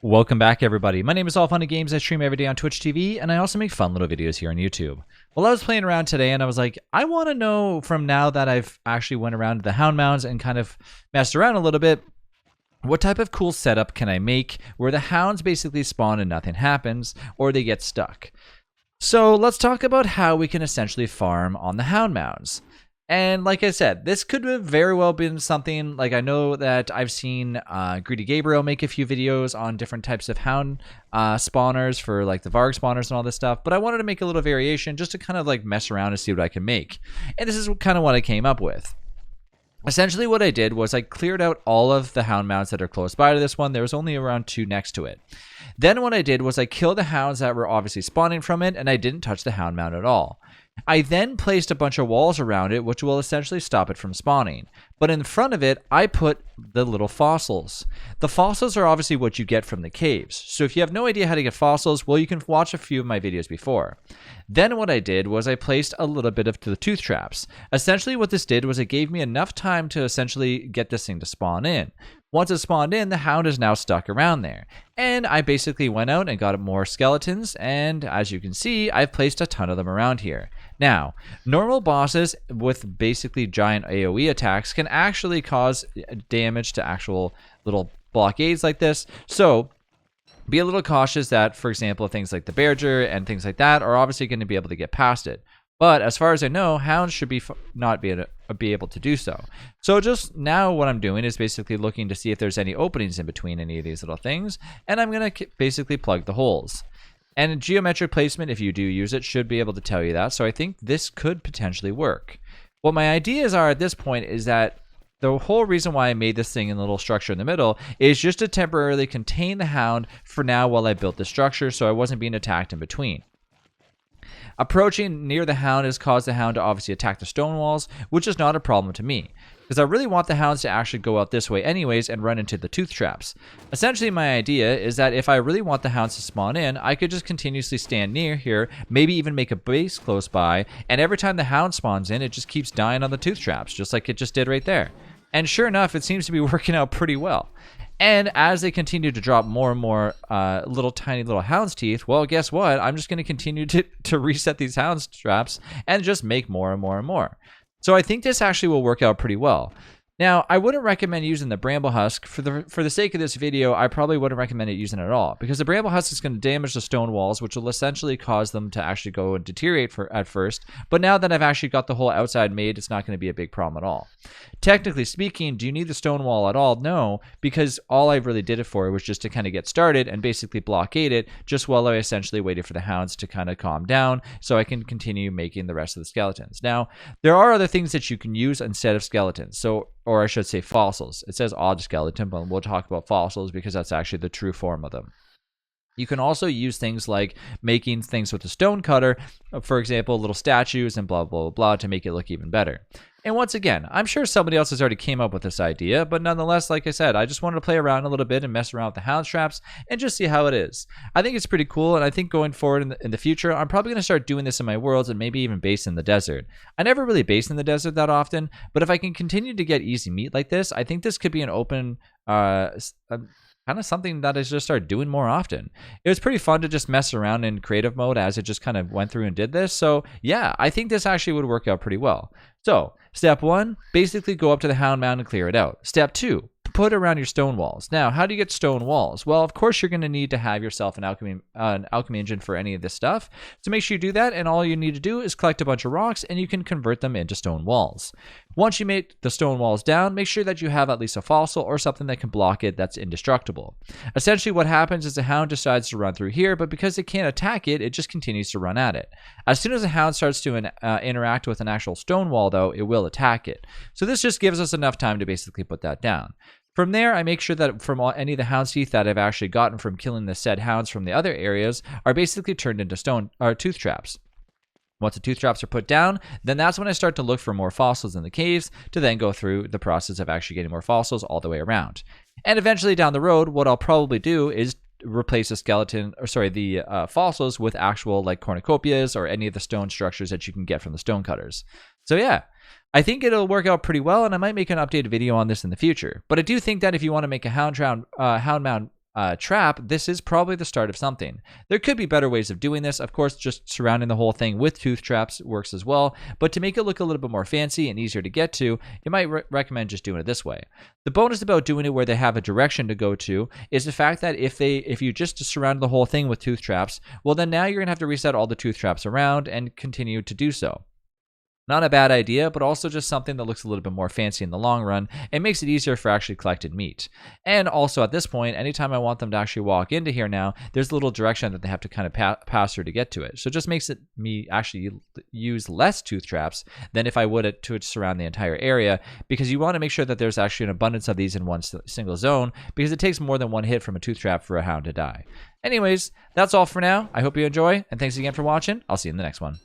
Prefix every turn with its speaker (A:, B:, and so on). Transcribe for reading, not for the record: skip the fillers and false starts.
A: Welcome back, everybody. My name is All Funny Games. I stream every day on Twitch TV, and I also make fun little videos here on YouTube. Well, I was playing around today, and I was like, I want to know from now that I've actually went around to the Hound Mounds and kind of messed around a little bit, what type of cool setup can I make where the hounds basically spawn and nothing happens, or they get stuck? So let's talk about how we can essentially farm on the Hound Mounds. And like I said, this could have very well been something like I know that I've seen Greedy Gabriel make a few videos on different types of hound spawners for like the Varg spawners and all this stuff. But I wanted to make a little variation just to kind of like mess around and see what I can make. And this is kind of what I came up with. Essentially what I did was I cleared out all of the hound mounts that are close by to this one. There was only around 2 next to it. Then what I did was I killed the hounds that were obviously spawning from it, and I didn't touch the hound mount at all. I then placed a bunch of walls around it, which will essentially stop it from spawning. But in front of it, I put the little fossils. The fossils are obviously what you get from the caves. So if you have no idea how to get fossils, well, you can watch a few of my videos before. Then what I did was I placed a little bit of the tooth traps. Essentially what this did was it gave me enough time to essentially get this thing to spawn in. Once it spawned in, the hound is now stuck around there. And I basically went out and got more skeletons, and as you can see, I've placed a ton of them around here. Now, normal bosses with basically giant AoE attacks can actually cause damage to actual little blockades like this, so be a little cautious that, for example, things like the Bearger and things like that are obviously going to be able to get past it. But as far as I know, hounds should not be able to do so. So just now what I'm doing is basically looking to see if there's any openings in between any of these little things, and I'm going to basically plug the holes. And geometric placement, if you do use it, should be able to tell you that. So I think this could potentially work. What my ideas are at this point is that the whole reason why I made this thing in a little structure in the middle is just to temporarily contain the hound for now while I built the structure so I wasn't being attacked in between. Approaching near the hound has caused the hound to obviously attack the stone walls, which is not a problem to me, because I really want the hounds to actually go out this way anyways and run into the tooth traps. Essentially my idea is that if I really want the hounds to spawn in, I could just continuously stand near here, maybe even make a base close by, and every time the hound spawns in, it just keeps dying on the tooth traps, just like it just did right there. And sure enough, it seems to be working out pretty well. And as they continue to drop more and more tiny little hound's teeth, well, guess what? I'm just going to continue to reset these hound's traps and just make more and more and more. So I think this actually will work out pretty well. Now, I wouldn't recommend using the bramble husk. For the sake of this video, I probably wouldn't recommend it using it at all, because the bramble husk is going to damage the stone walls, which will essentially cause them to actually go and deteriorate at first. But now that I've actually got the whole outside made, it's not going to be a big problem at all. Technically speaking, do you need the stone wall at all? No, because all I really did it for was just to kind of get started and basically blockade it, just while I essentially waited for the hounds to kind of calm down so I can continue making the rest of the skeletons. Now, there are other things that you can use instead of skeletons. Or I should say fossils. It says odd skeleton, but we'll talk about fossils because that's actually the true form of them. You can also use things like making things with a stone cutter, for example, little statues and blah, blah, blah, blah, to make it look even better. And once again, I'm sure somebody else has already came up with this idea, but nonetheless, like I said, I just wanted to play around a little bit and mess around with the hound traps and just see how it is. I think it's pretty cool, and I think going forward in the future, I'm probably going to start doing this in my worlds and maybe even base in the desert. I never really base in the desert that often, but if I can continue to get easy meat like this, I think this could be an open kind of something that I just started doing more often. It was pretty fun to just mess around in creative mode as it just kind of went through and did this. So yeah, I think this actually would work out pretty well. So step 1, basically go up to the Hound Mound and clear it out. Step 2, put around your stone walls. Now, how do you get stone walls? Well, of course, you're going to need to have yourself an alchemy engine for any of this stuff. So make sure you do that, and all you need to do is collect a bunch of rocks, and you can convert them into stone walls. Once you make the stone walls down, make sure that you have at least a fossil or something that can block it that's indestructible. Essentially, what happens is the hound decides to run through here, but because it can't attack it, it just continues to run at it. As soon as the hound starts to interact with an actual stone wall, though, it will attack it. So this just gives us enough time to basically put that down. From there, I make sure that from any of the hound's teeth that I've actually gotten from killing the said hounds from the other areas are basically turned into tooth traps. Once the tooth traps are put down, then that's when I start to look for more fossils in the caves to then go through the process of actually getting more fossils all the way around. And eventually down the road, what I'll probably do is replace the fossils with actual like cornucopias or any of the stone structures that you can get from the stone cutters. So yeah, I think it'll work out pretty well, and I might make an updated video on this in the future. But I do think that if you want to make a Hound Mound trap, this is probably the start of something. There could be better ways of doing this. Of course, just surrounding the whole thing with tooth traps works as well. But to make it look a little bit more fancy and easier to get to, you might recommend just doing it this way. The bonus about doing it where they have a direction to go to is the fact that if you just surround the whole thing with tooth traps, well, then now you're going to have to reset all the tooth traps around and continue to do so. Not a bad idea, but also just something that looks a little bit more fancy in the long run and makes it easier for actually collected meat. And also at this point, anytime I want them to actually walk into here now, there's a little direction that they have to kind of pass through to get to it. So it just makes it me actually use less tooth traps than if I would to surround the entire area, because you want to make sure that there's actually an abundance of these in one single zone, because it takes more than one hit from a tooth trap for a hound to die. Anyways, that's all for now. I hope you enjoy, and thanks again for watching. I'll see you in the next one.